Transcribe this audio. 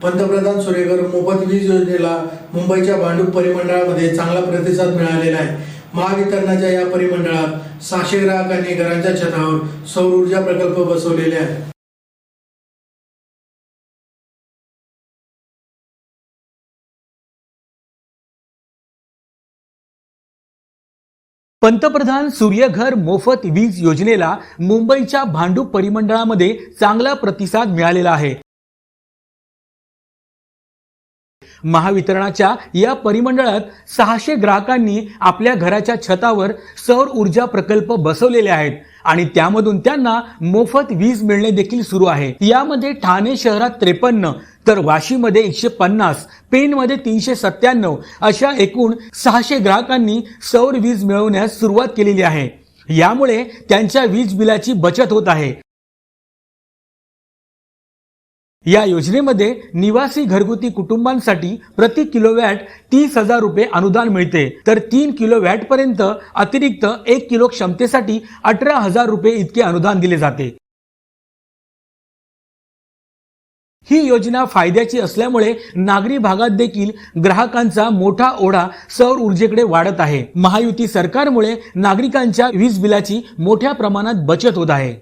पंतप्रधान सूर्यघर मोफत वीज योजनेला मुंबईच्या भांडूप परिमंडळामध्ये चांगला प्रतिसाद मिळालेला आहे। महावितरणाच्या या परिमंडळात 600 ग्राहकांनी घरांच्या छतावर सौर ऊर्जा प्रकल्प बसवलेले आहेत। पंतप्रधान सूर्यघर मोफत वीज योजनेला मुंबईच्या भांडूप परिमंडळामध्ये चांगला प्रतिसाद मिळालेला आहे। महावितरणाच्या या परिमंडळात 600 ग्राहकांनी आपल्या घराच्या छतावर सौर ऊर्जा प्रकल्प बसवलेले आहेत आणि त्यामधून त्यांना मोफत वीज मिळणे देखील सुरू आहे। यामध्ये ठाणे शहरात 53 तर वाशीमध्ये 150, पेणमध्ये 397 अशा एकूण 600 ग्राहकांनी सौर वीज मिळवण्यास सुरुवात केलेली आहे। यामुळे त्यांच्या वीज बिलाची बचत होत आहे। या योजनेमध्ये निवासी घरगुती कुटुंबांसाठी प्रति किलोवॅट 30,000 रुपये अनुदान मिळते, तर 3 किलोवॅट पर्यंत अतिरिक्त 1 किलो क्षमतेसाठी 18,000 रुपये इतके अनुदान दिले जाते। ही योजना फायद्याची असल्यामुळे नागरी भागात देखील ग्राहकांचा मोठा ओढा सौर ऊर्जेकडे वाढत आहे। महायुती सरकारमुळे नागरिकांच्या वीज बिलाची मोठ्या प्रमाणात बचत होत आहे।